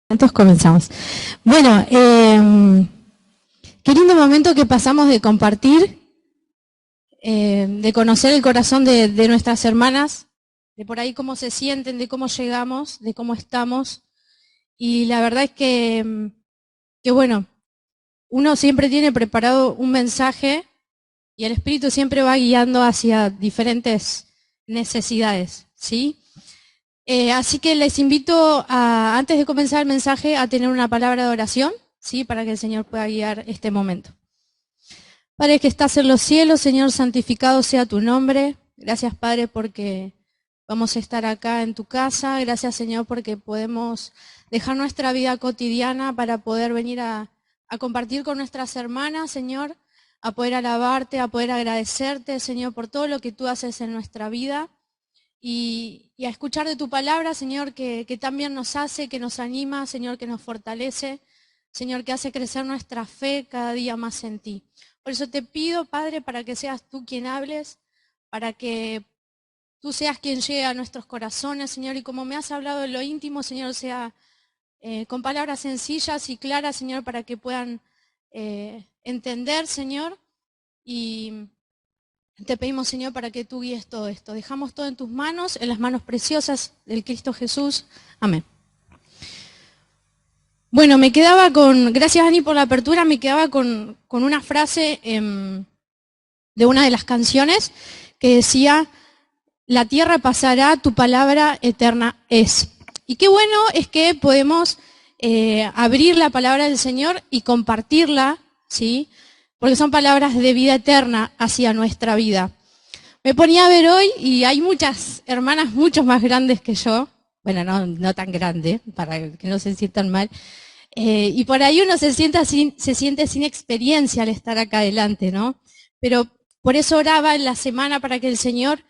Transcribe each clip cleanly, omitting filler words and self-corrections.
Entonces comenzamos. Bueno, qué lindo momento que pasamos de compartir, de conocer el corazón de nuestras hermanas, de por ahí cómo se sienten, de cómo llegamos, de cómo estamos. Y la verdad es que bueno, uno siempre tiene preparado un mensaje y el Espíritu siempre va guiando hacia diferentes necesidades, ¿sí? Así que les invito antes de comenzar el mensaje, a tener una palabra de oración, ¿sí? Para que el Señor pueda guiar este momento. Padre que estás en los cielos, Señor, santificado sea tu nombre. Gracias, Padre, porque vamos a estar acá en tu casa. Gracias, Señor, porque podemos dejar nuestra vida cotidiana para poder venir a compartir con nuestras hermanas, Señor, a poder alabarte, a poder agradecerte, Señor, por todo lo que tú haces en nuestra vida. Y a escuchar de tu palabra, Señor, que también nos hace, que nos anima, Señor, que nos fortalece, Señor, que hace crecer nuestra fe cada día más en ti. Por eso te pido, Padre, para que seas tú quien hables, para que tú seas quien llegue a nuestros corazones, Señor, y como me has hablado en lo íntimo, Señor, sea con palabras sencillas y claras, Señor, para que puedan entender, Señor, y te pedimos, Señor, para que tú guíes todo esto. Dejamos todo en tus manos, en las manos preciosas del Cristo Jesús. Amén. Bueno, me quedaba gracias Ani por la apertura, me quedaba con una frase de una de las canciones que decía, la tierra pasará, tu palabra eterna es. Y qué bueno es que podemos abrir la palabra del Señor y compartirla, ¿sí? Porque son palabras de vida eterna hacia nuestra vida. Me ponía a ver hoy y hay muchas hermanas mucho más grandes que yo, bueno, no tan grande, para que no se sientan mal, y por ahí uno se siente sin experiencia al estar acá adelante, ¿no? Pero por eso oraba en la semana para que el Señor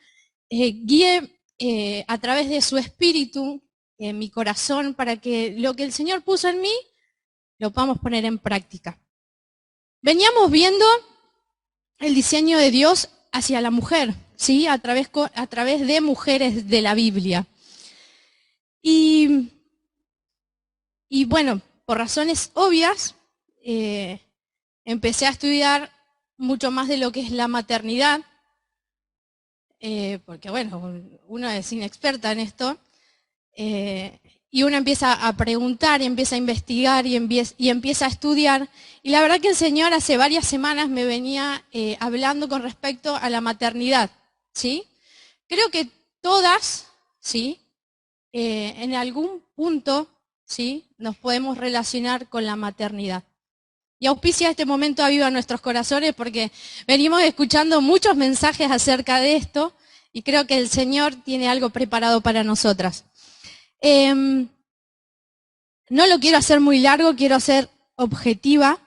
guíe a través de su espíritu en mi corazón, para que lo que el Señor puso en mí lo podamos poner en práctica. Veníamos viendo el diseño de Dios hacia la mujer, ¿sí? A través de mujeres de la Biblia. Y bueno, por razones obvias, empecé a estudiar mucho más de lo que es la maternidad, porque bueno, uno es inexperta en esto, y uno empieza a preguntar, y empieza a investigar, y empieza a estudiar. Y la verdad que el Señor hace varias semanas me venía hablando con respecto a la maternidad, ¿sí? Creo que todas, ¿sí? En algún punto, ¿sí? Nos podemos relacionar con la maternidad. Y auspicia este momento a viva nuestros corazones, porque venimos escuchando muchos mensajes acerca de esto y creo que el Señor tiene algo preparado para nosotras. No lo quiero hacer muy largo, quiero ser objetiva,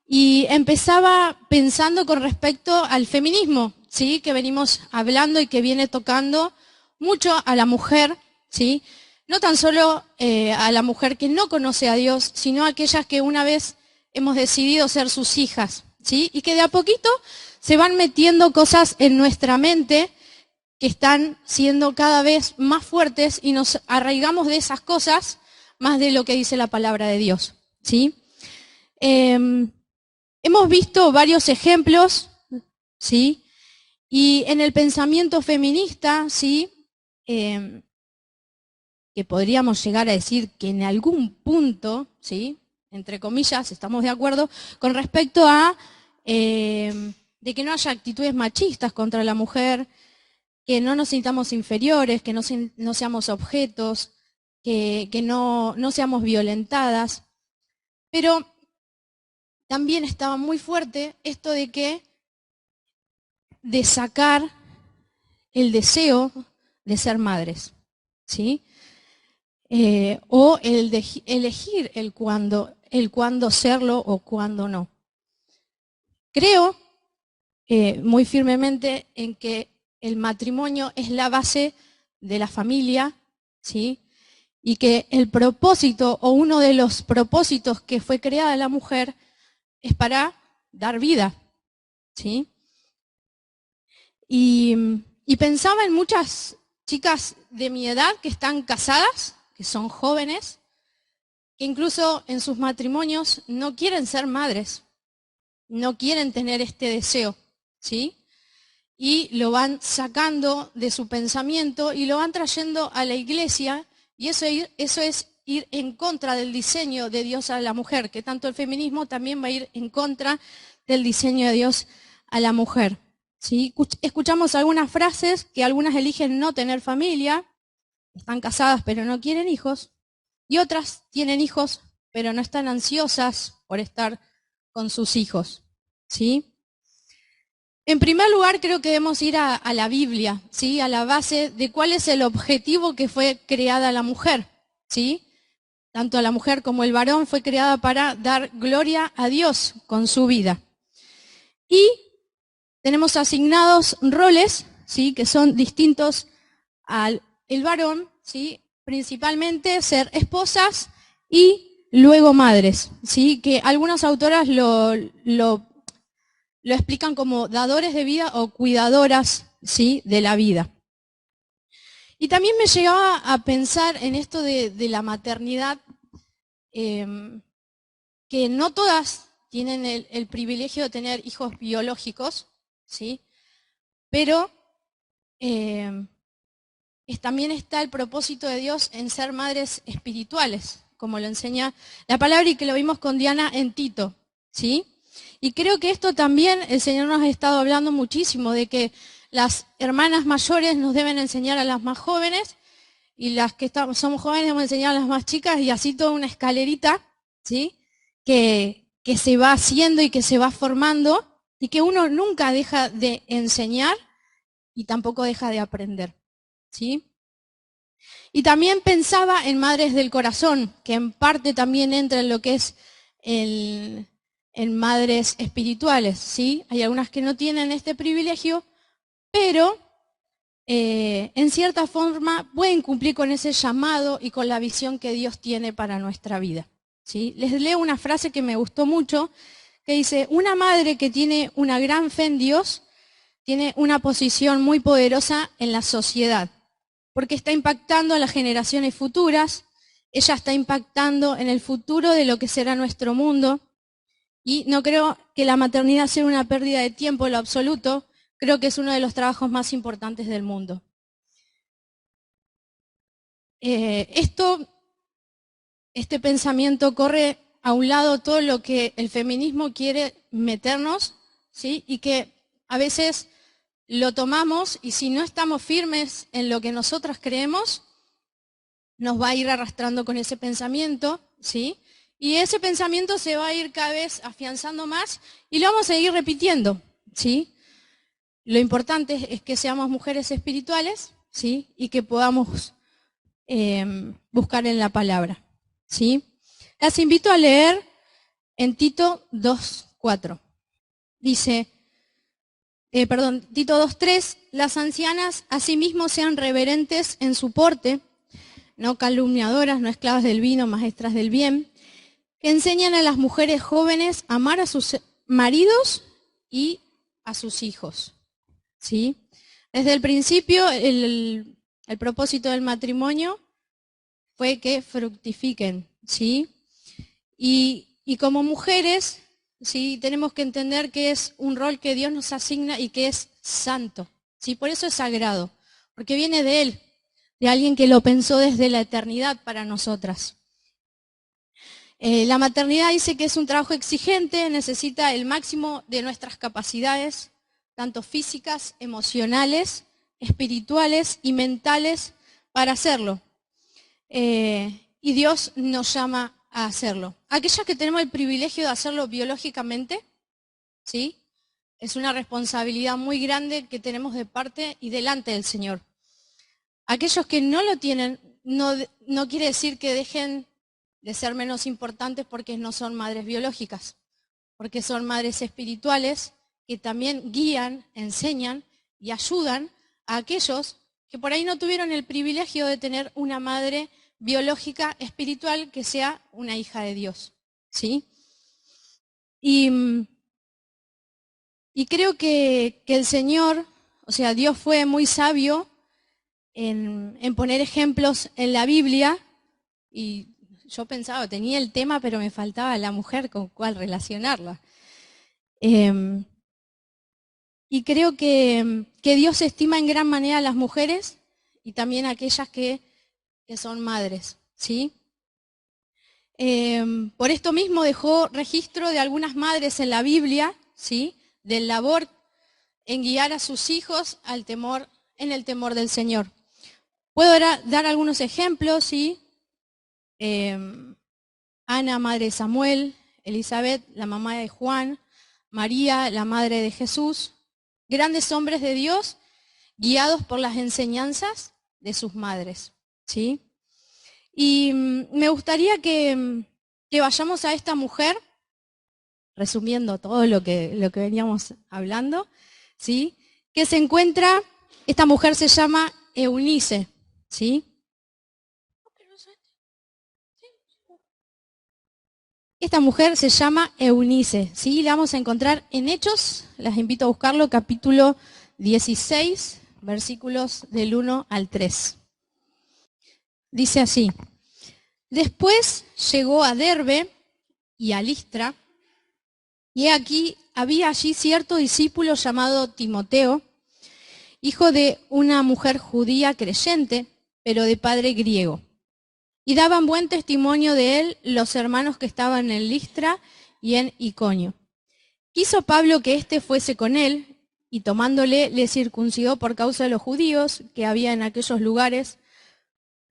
y empezaba pensando con respecto al feminismo, ¿sí? Que venimos hablando y que viene tocando mucho a la mujer, ¿sí? No tan solo a la mujer que no conoce a Dios, sino a aquellas que una vez hemos decidido ser sus hijas, ¿sí? Y que de a poquito se van metiendo cosas en nuestra mente que están siendo cada vez más fuertes y nos arraigamos de esas cosas más de lo que dice la palabra de Dios, ¿sí? Hemos visto varios ejemplos, ¿sí? Y en el pensamiento feminista, ¿sí? Que podríamos llegar a decir que en algún punto, ¿sí? Entre comillas, estamos de acuerdo con respecto a de que no haya actitudes machistas contra la mujer, que no nos sintamos inferiores, que no seamos objetos, que no seamos violentadas. Pero también estaba muy fuerte esto de sacar el deseo de ser madres, ¿sí? O el de elegir el cuándo serlo o cuándo no. Creo muy firmemente en que el matrimonio es la base de la familia, ¿sí? Y que el propósito o uno de los propósitos que fue creada la mujer es para dar vida, ¿sí? Y pensaba en muchas chicas de mi edad que están casadas, que son jóvenes, que incluso en sus matrimonios no quieren ser madres, no quieren tener este deseo, ¿sí? Y lo van sacando de su pensamiento y lo van trayendo a la iglesia, y eso es ir en contra del diseño de Dios a la mujer, que tanto el feminismo también va a ir en contra del diseño de Dios a la mujer, ¿sí? Escuchamos algunas frases que algunas eligen no tener familia, están casadas pero no quieren hijos, y otras tienen hijos pero no están ansiosas por estar con sus hijos, ¿sí? En primer lugar, creo que debemos ir a la Biblia, ¿sí? A la base de cuál es el objetivo que fue creada la mujer, ¿sí? Tanto la mujer como el varón fue creada para dar gloria a Dios con su vida. Y tenemos asignados roles, ¿sí? Que son distintos al varón, ¿sí? Principalmente ser esposas y luego madres, ¿sí? Que algunas autoras lo explican como dadores de vida o cuidadoras, ¿sí? De la vida. Y también me llegaba a pensar en esto de la maternidad, que no todas tienen el privilegio de tener hijos biológicos, ¿sí? Pero también está el propósito de Dios en ser madres espirituales, como lo enseña la palabra y que lo vimos con Diana en Tito, ¿sí? Y creo que esto también el Señor nos ha estado hablando muchísimo, de que las hermanas mayores nos deben enseñar a las más jóvenes y las que somos jóvenes debemos enseñar a las más chicas, y así toda una escalerita, ¿sí? Que se va haciendo y que se va formando, y que uno nunca deja de enseñar y tampoco deja de aprender, ¿sí? Y también pensaba en Madres del Corazón, que en parte también entra en lo que es en madres espirituales, ¿sí? Hay algunas que no tienen este privilegio, pero en cierta forma pueden cumplir con ese llamado y con la visión que Dios tiene para nuestra vida, ¿sí? Les leo una frase que me gustó mucho, que dice: una madre que tiene una gran fe en Dios tiene una posición muy poderosa en la sociedad, porque está impactando a las generaciones futuras, ella está impactando en el futuro de lo que será nuestro mundo, y no creo que la maternidad sea una pérdida de tiempo en lo absoluto, creo que es uno de los trabajos más importantes del mundo. Este pensamiento corre a un lado todo lo que el feminismo quiere meternos, ¿sí? Y que a veces lo tomamos y si no estamos firmes en lo que nosotras creemos, nos va a ir arrastrando con ese pensamiento, ¿sí? Y ese pensamiento se va a ir cada vez afianzando más y lo vamos a seguir repitiendo, ¿sí? Lo importante es que seamos mujeres espirituales, ¿sí? Y que podamos buscar en la palabra, ¿sí? Las invito a leer en Tito 2:4. Dice, Tito 2:3, las ancianas asimismo sean reverentes en su porte, no calumniadoras, no esclavas del vino, maestras del bien, que enseñan a las mujeres jóvenes a amar a sus maridos y a sus hijos, ¿sí? Desde el principio, el propósito del matrimonio fue que fructifiquen, ¿sí? Y como mujeres, ¿sí? Tenemos que entender que es un rol que Dios nos asigna y que es santo, ¿sí? Por eso es sagrado, porque viene de Él, de alguien que lo pensó desde la eternidad para nosotras. La maternidad dice que es un trabajo exigente, necesita el máximo de nuestras capacidades, tanto físicas, emocionales, espirituales y mentales, para hacerlo. Y Dios nos llama a hacerlo. Aquellas que tenemos el privilegio de hacerlo biológicamente, ¿sí? Es una responsabilidad muy grande que tenemos de parte y delante del Señor. Aquellos que no lo tienen, no quiere decir que dejen de ser menos importantes porque no son madres biológicas, porque son madres espirituales que también guían, enseñan y ayudan a aquellos que por ahí no tuvieron el privilegio de tener una madre biológica espiritual que sea una hija de Dios, ¿sí? Y creo que el Señor, o sea, Dios fue muy sabio en poner ejemplos en la Biblia, y yo pensaba, tenía el tema, pero me faltaba la mujer con cuál relacionarla. Y creo que Dios estima en gran manera a las mujeres y también a aquellas que son madres, ¿sí? Por esto mismo dejó registro de algunas madres en la Biblia, ¿sí? Del labor en guiar a sus hijos en el temor del Señor. Puedo dar algunos ejemplos, ¿sí? Ana, madre de Samuel; Elizabeth, la mamá de Juan; María, la madre de Jesús. Grandes hombres de Dios guiados por las enseñanzas de sus madres, ¿sí? Y me gustaría que vayamos a esta mujer, resumiendo todo lo que veníamos hablando, ¿sí? Que se encuentra, esta mujer se llama Eunice, ¿sí? Esta mujer se llama Eunice, ¿sí? La vamos a encontrar en Hechos, las invito a buscarlo, capítulo 16, versículos del 1 al 3. Dice así: después llegó a Derbe y a Listra, y aquí había allí cierto discípulo llamado Timoteo, hijo de una mujer judía creyente, pero de padre griego. Y daban buen testimonio de él los hermanos que estaban en Listra y en Iconio. Quiso Pablo que éste fuese con él, y tomándole le circuncidó por causa de los judíos que había en aquellos lugares,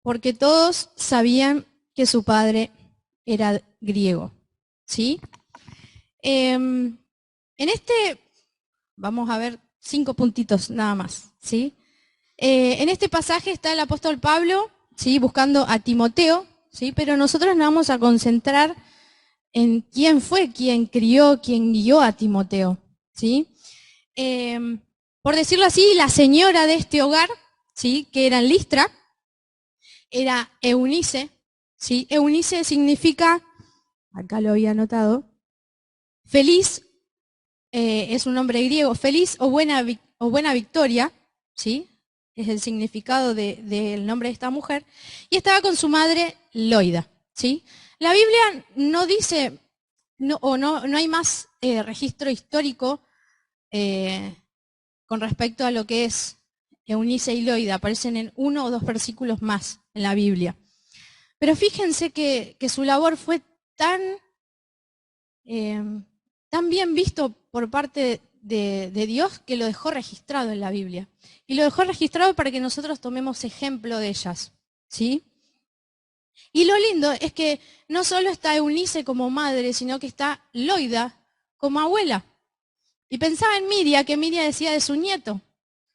porque todos sabían que su padre era griego. ¿Sí? En vamos a ver 5 puntitos nada más. ¿Sí? En este pasaje está el apóstol Pablo, ¿sí? Buscando a Timoteo, ¿sí? Pero nosotros nos vamos a concentrar en quién fue quien crió, quien guió a Timoteo, ¿sí? Por decirlo así, la señora de este hogar, ¿sí? Que era en Listra, era Eunice, ¿sí? Eunice significa, acá lo había anotado, feliz, es un nombre griego, feliz o buena victoria, ¿sí? Es el significado del nombre de esta mujer, y estaba con su madre Loida, ¿sí? La Biblia no dice, no hay más registro histórico con respecto a lo que es Eunice y Loida, aparecen en 1 o 2 versículos más en la Biblia. Pero fíjense que su labor fue tan bien visto por parte de Dios, que lo dejó registrado en la Biblia. Y lo dejó registrado para que nosotros tomemos ejemplo de ellas, ¿sí? Y lo lindo es que no solo está Eunice como madre, sino que está Loida como abuela. Y pensaba en Miria, que Miria decía de su nieto. O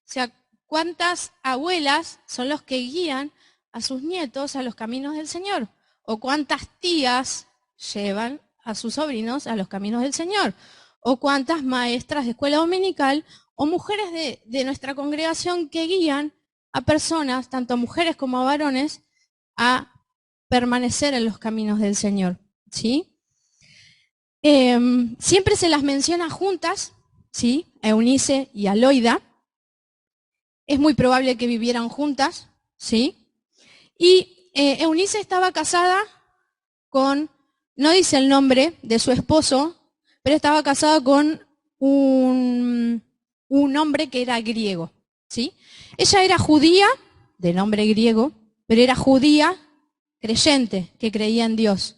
sea, ¿cuántas abuelas son los que guían a sus nietos a los caminos del Señor? ¿O cuántas tías llevan a sus sobrinos a los caminos del Señor? ¿O cuántas maestras de escuela dominical o mujeres de nuestra congregación que guían a personas, tanto a mujeres como a varones, a permanecer en los caminos del Señor? ¿Sí? Siempre se las menciona juntas, ¿sí? A Eunice y a Loida. Es muy probable que vivieran juntas, ¿sí? Y Eunice estaba casada con, no dice el nombre de su esposo, pero estaba casada con un hombre que era griego, ¿sí? Ella era judía, de nombre griego, pero era judía creyente, que creía en Dios.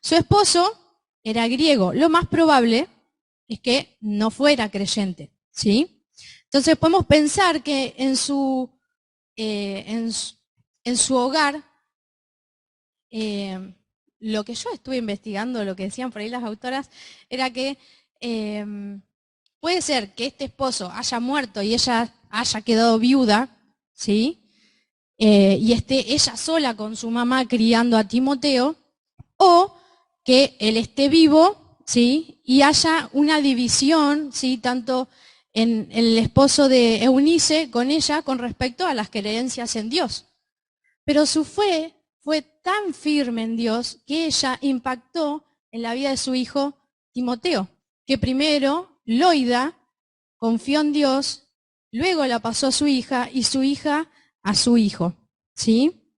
Su esposo era griego. Lo más probable es que no fuera creyente, ¿sí? Entonces podemos pensar que en su hogar, lo que yo estuve investigando, lo que decían por ahí las autoras, era que puede ser que este esposo haya muerto y ella haya quedado viuda, ¿sí? Y esté ella sola con su mamá criando a Timoteo, o que él esté vivo, ¿sí? Y haya una división, ¿sí? Tanto en el esposo de Eunice con ella con respecto a las creencias en Dios. Pero su fe fue tan firme en Dios que ella impactó en la vida de su hijo Timoteo, que primero Loida confió en Dios, luego la pasó a su hija y su hija a su hijo, ¿sí?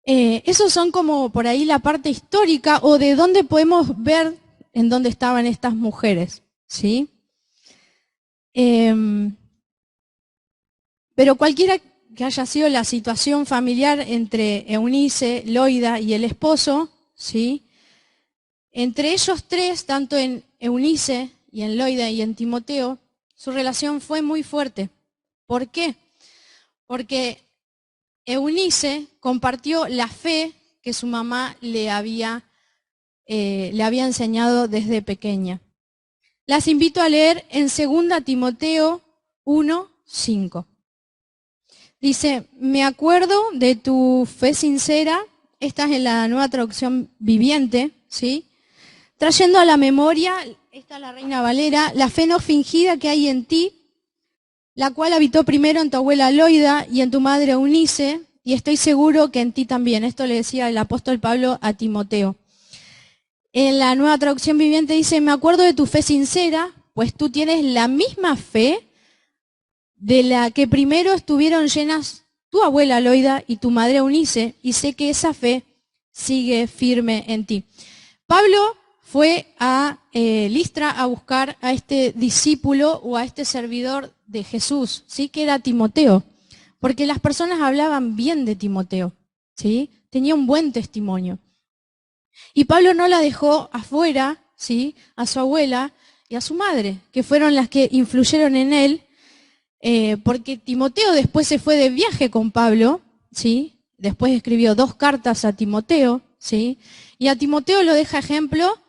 Esos son como por ahí la parte histórica o de dónde podemos ver en dónde estaban estas mujeres, ¿sí? Pero cualquiera que haya sido la situación familiar entre Eunice, Loida y el esposo, ¿sí? Entre ellos tres, tanto en Eunice y en Loida y en Timoteo, su relación fue muy fuerte. ¿Por qué? Porque Eunice compartió la fe que su mamá le había enseñado desde pequeña. Las invito a leer en 2 Timoteo 1:5. Dice, me acuerdo de tu fe sincera, esta es en la Nueva Traducción Viviente, ¿sí? Trayendo a la memoria, esta es la Reina Valera, la fe no fingida que hay en ti, la cual habitó primero en tu abuela Loida y en tu madre Eunice, y estoy seguro que en ti también. Esto le decía el apóstol Pablo a Timoteo. En la Nueva Traducción Viviente dice, me acuerdo de tu fe sincera, pues tú tienes la misma fe de la que primero estuvieron llenas tu abuela Loida y tu madre Eunice, y sé que esa fe sigue firme en ti. Pablo fue a Listra a buscar a este discípulo o a este servidor de Jesús, ¿sí? Que era Timoteo, porque las personas hablaban bien de Timoteo, ¿sí? Tenía un buen testimonio. Y Pablo no la dejó afuera, ¿sí? A su abuela y a su madre, que fueron las que influyeron en él, porque Timoteo después se fue de viaje con Pablo, ¿sí? Después escribió 2 cartas a Timoteo, ¿sí? Y a Timoteo lo deja ejemplo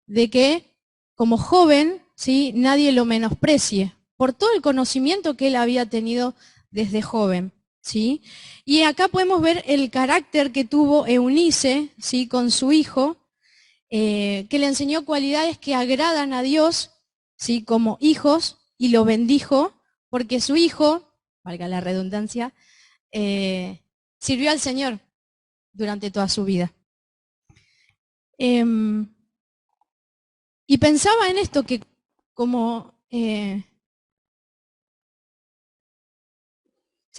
de que como joven, ¿sí? Nadie lo menosprecie por todo el conocimiento que él había tenido desde joven, ¿sí? Y acá podemos ver el carácter que tuvo Eunice, ¿sí? Con su hijo, que le enseñó cualidades que agradan a Dios, ¿sí? Como hijos, y lo bendijo, porque su hijo, valga la redundancia, sirvió al Señor durante toda su vida. Y pensaba en esto que como se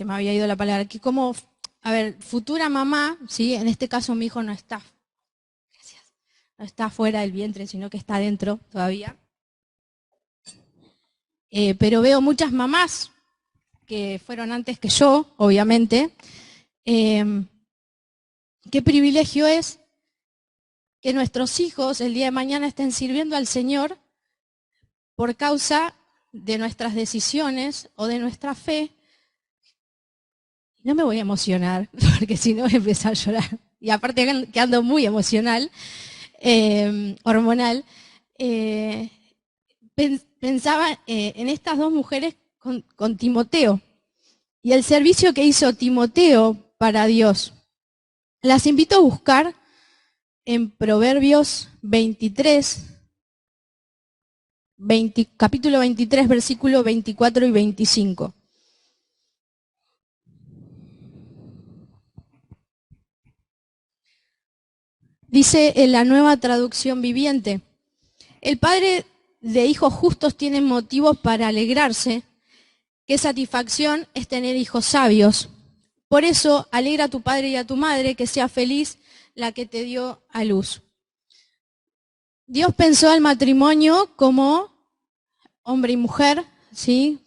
me había ido la palabra, que como, a ver, futura mamá, ¿sí? En este caso mi hijo no está, gracias, no está fuera del vientre, sino que está dentro todavía. Pero veo muchas mamás que fueron antes que yo, obviamente. Qué privilegio es que nuestros hijos el día de mañana estén sirviendo al Señor por causa de nuestras decisiones o de nuestra fe. No me voy a emocionar, porque si no voy a empezar a llorar. Y aparte que ando muy emocional, hormonal. Pensaba en estas 2 mujeres con Timoteo y el servicio que hizo Timoteo para Dios. Las invito a buscar en Proverbios 23, capítulo 23, versículos 24 y 25. Dice en la Nueva Traducción Viviente, el padre de hijos justos tiene motivos para alegrarse, qué satisfacción es tener hijos sabios. Por eso, alegra a tu padre y a tu madre, que sea feliz la que te dio a luz. Dios pensó al matrimonio como hombre y mujer, ¿sí?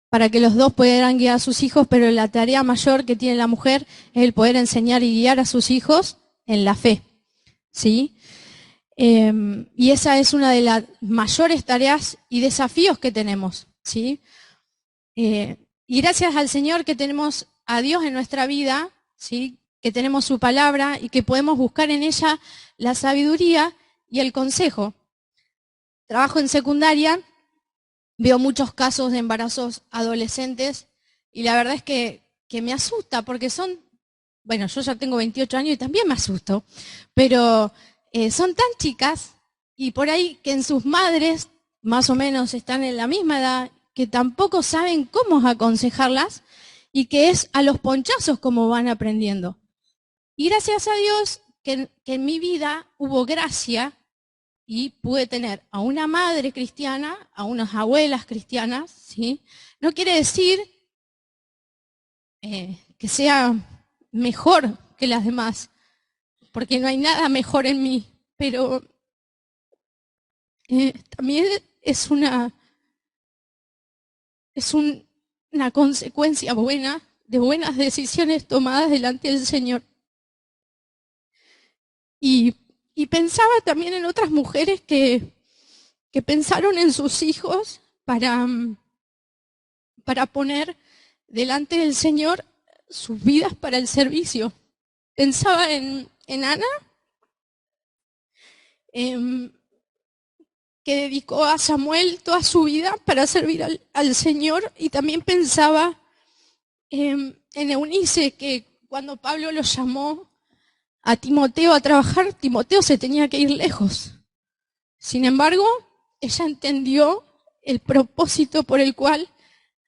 Para que los dos pudieran guiar a sus hijos, pero la tarea mayor que tiene la mujer es el poder enseñar y guiar a sus hijos en la fe, ¿sí? Y esa es una de las mayores tareas y desafíos que tenemos, ¿sí? Y gracias al Señor que tenemos a Dios en nuestra vida, ¿sí? Que tenemos su palabra y que podemos buscar en ella la sabiduría y el consejo. Trabajo en secundaria, veo muchos casos de embarazos adolescentes y la verdad es que me asusta porque son, bueno, yo ya tengo 28 años y también me asusto, pero son tan chicas y por ahí que en sus madres más o menos están en la misma edad, que tampoco saben cómo aconsejarlas y que es a los ponchazos como van aprendiendo. Y gracias a Dios que en mi vida hubo gracia y pude tener a una madre cristiana, a unas abuelas cristianas, ¿sí? No quiere decir que sea mejor que las demás, porque no hay nada mejor en mí, pero también una consecuencia buena de buenas decisiones tomadas delante del Señor. Y pensaba también en otras mujeres que pensaron en sus hijos para poner delante del Señor sus vidas para el servicio. Pensaba en Ana, que dedicó a Samuel toda su vida para servir al Señor, y también pensaba en Eunice, que cuando Pablo lo llamó a Timoteo a trabajar, Timoteo se tenía que ir lejos. Sin embargo, ella entendió el propósito por el cual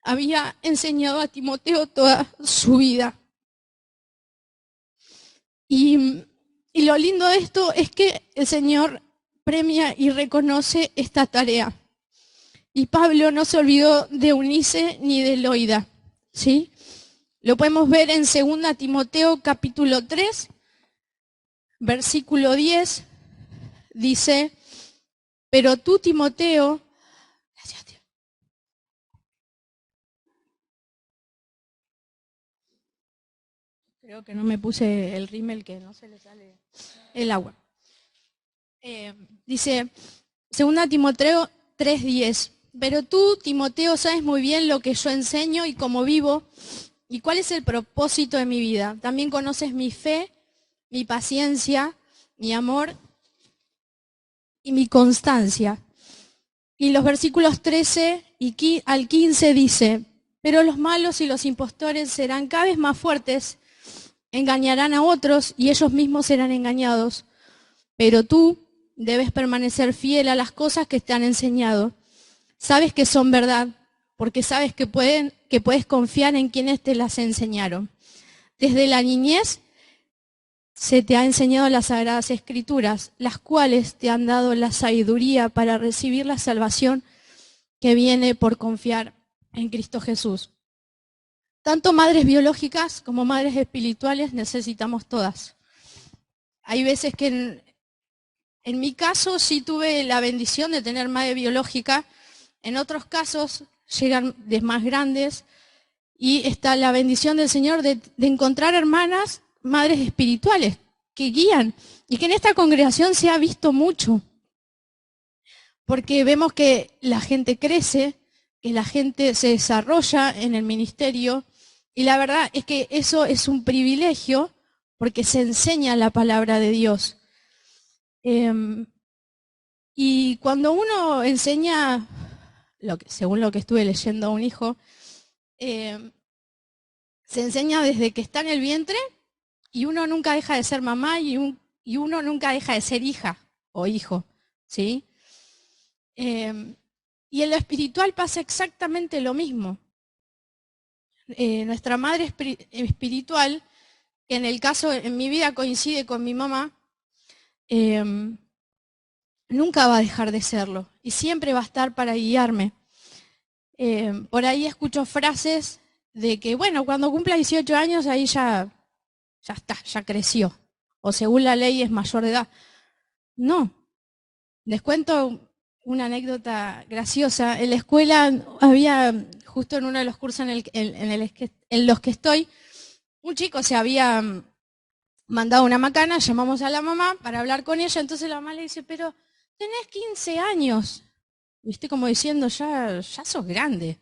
había enseñado a Timoteo toda su vida. Y lo lindo de esto es que el Señor premia y reconoce esta tarea. Y Pablo no se olvidó de Eunice ni de Loida, ¿sí? Lo podemos ver en 2 Timoteo capítulo 3, versículo 10, dice: pero tú, Timoteo, gracias, tío. Creo que no me puse el rímel, que no se le sale el agua. Dice 2 Timoteo 3:10, pero tú, Timoteo, sabes muy bien lo que yo enseño y cómo vivo y cuál es el propósito de mi vida. También conoces mi fe, mi paciencia, mi amor y mi constancia. Y los versículos 13 al 15 dice: pero los malos y los impostores serán cada vez más fuertes, engañarán a otros y ellos mismos serán engañados. Pero tú debes permanecer fiel a las cosas que te han enseñado. Sabes que son verdad, porque sabes que puedes confiar en quienes te las enseñaron. Desde la niñez se te ha enseñado las Sagradas Escrituras, las cuales te han dado la sabiduría para recibir la salvación que viene por confiar en Cristo Jesús. Tanto madres biológicas como madres espirituales necesitamos todas. Hay veces que en mi caso sí tuve la bendición de tener madre biológica, en otros casos llegan de más grandes y está la bendición del Señor de encontrar hermanas, madres espirituales que guían, y que en esta congregación se ha visto mucho, porque vemos que la gente crece, que la gente se desarrolla en el ministerio, y la verdad es que eso es un privilegio porque se enseña la palabra de Dios. Y cuando uno enseña, según lo que estuve leyendo a un hijo, se enseña desde que está en el vientre, y uno nunca deja de ser mamá y uno nunca deja de ser hija o hijo, ¿sí? Y en lo espiritual pasa exactamente lo mismo. Nuestra madre espiritual, que en el caso, en mi vida coincide con mi mamá, nunca va a dejar de serlo y siempre va a estar para guiarme. Por ahí escucho frases de que, bueno, cuando cumpla 18 años ahí ya está, ya creció, o según la ley es mayor de edad. No, les cuento una anécdota graciosa. En la escuela había, justo en uno de los cursos en los que estoy, un chico se había mandado una macana, llamamos a la mamá para hablar con ella, entonces la mamá le dice: pero tenés 15 años, viste, como diciendo, ya sos grande.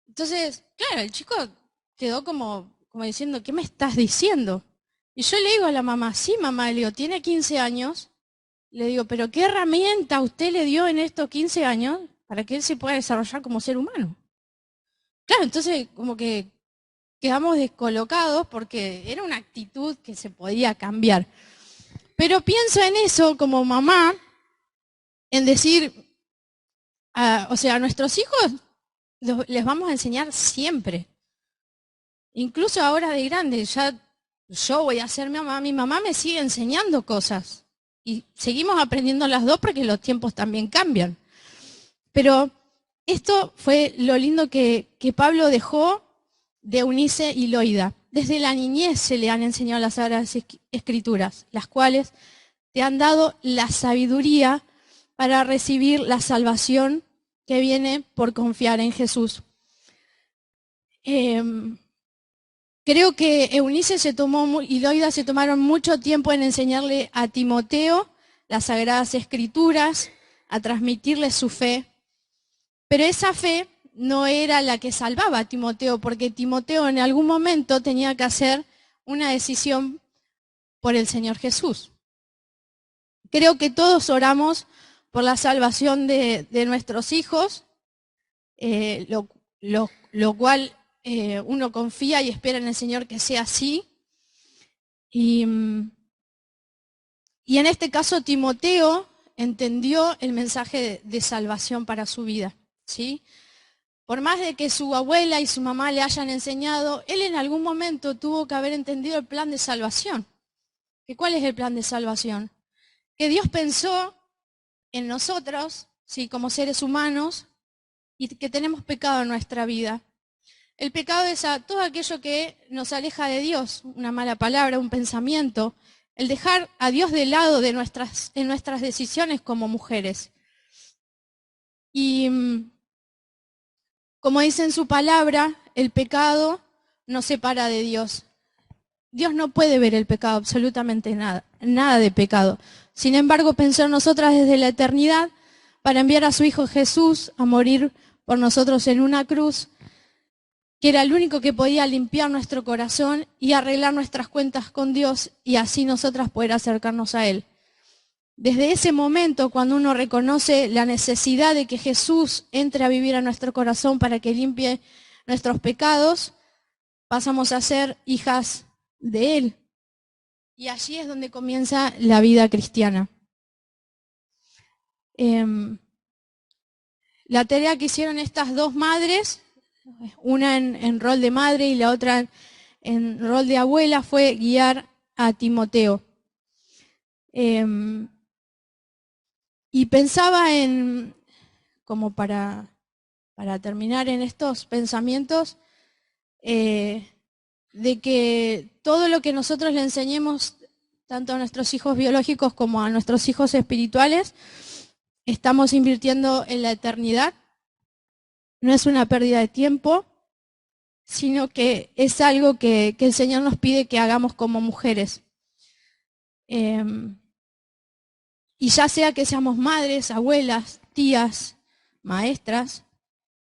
Entonces, claro, el chico quedó como diciendo: ¿qué me estás diciendo? Y yo le digo a la mamá: sí, mamá, le digo, tiene 15 años. Le digo: pero ¿qué herramienta usted le dio en estos 15 años para que él se pueda desarrollar como ser humano? Claro, entonces como que quedamos descolocados porque era una actitud que se podía cambiar. Pero pienso en eso como mamá, en decir, o sea, a nuestros hijos les vamos a enseñar siempre. Incluso ahora de grande, ya yo voy a ser mi mamá me sigue enseñando cosas. Y seguimos aprendiendo las dos porque los tiempos también cambian. Pero esto fue lo lindo que Pablo dejó de Eunice y Loida. desde la niñez se le han enseñado las Sagradas Escrituras, las cuales te han dado la sabiduría para recibir la salvación que viene por confiar en Jesús. Creo que Eunice y Loida se tomaron mucho tiempo en enseñarle a Timoteo las Sagradas Escrituras, a transmitirle su fe, pero esa fe no era la que salvaba a Timoteo, porque Timoteo en algún momento tenía que hacer una decisión por el Señor Jesús. Creo que todos oramos por la salvación de nuestros hijos, lo cual uno confía y espera en el Señor que sea así. Y en este caso Timoteo entendió el mensaje de salvación para su vida, ¿sí? Por más de que su abuela y su mamá le hayan enseñado, él en algún momento tuvo que haber entendido el plan de salvación. ¿Cuál es el plan de salvación? Que Dios pensó en nosotros, ¿sí?, como seres humanos, y que tenemos pecado en nuestra vida. El pecado es todo aquello que nos aleja de Dios, una mala palabra, un pensamiento, el dejar a Dios de lado en nuestras decisiones como mujeres. Y como dice en su palabra, el pecado nos separa de Dios. Dios no puede ver el pecado, absolutamente nada de pecado. Sin embargo, pensó en nosotras desde la eternidad para enviar a su Hijo Jesús a morir por nosotros en una cruz, que era el único que podía limpiar nuestro corazón y arreglar nuestras cuentas con Dios y así nosotras poder acercarnos a Él. Desde ese momento, cuando uno reconoce la necesidad de que Jesús entre a vivir a nuestro corazón para que limpie nuestros pecados, pasamos a ser hijas de Él. Y allí es donde comienza la vida cristiana. La tarea que hicieron estas dos madres, una en rol de madre y la otra en rol de abuela, fue guiar a Timoteo. Y pensaba como para terminar en estos pensamientos, de que todo lo que nosotros le enseñemos, tanto a nuestros hijos biológicos como a nuestros hijos espirituales, estamos invirtiendo en la eternidad. No es una pérdida de tiempo, sino que es algo que el Señor nos pide que hagamos como mujeres. Y ya sea que seamos madres, abuelas, tías, maestras,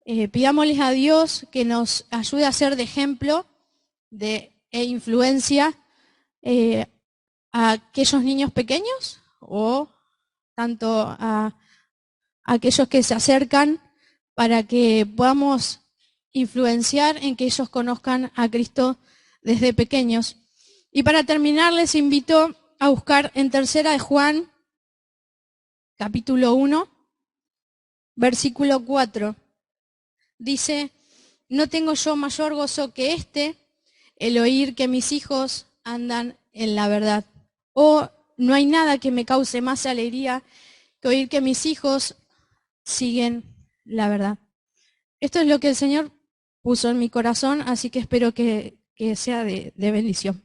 pidámosles a Dios que nos ayude a ser de ejemplo e influencia a aquellos niños pequeños o tanto a aquellos que se acercan, para que podamos influenciar en que ellos conozcan a Cristo desde pequeños. Y para terminar, les invito a buscar en 3 de Juan, capítulo 1, versículo 4. Dice: no tengo yo mayor gozo que el oír que mis hijos andan en la verdad. O no hay nada que me cause más alegría que oír que mis hijos siguen la verdad. Esto es lo que el Señor puso en mi corazón, así que espero que sea de bendición.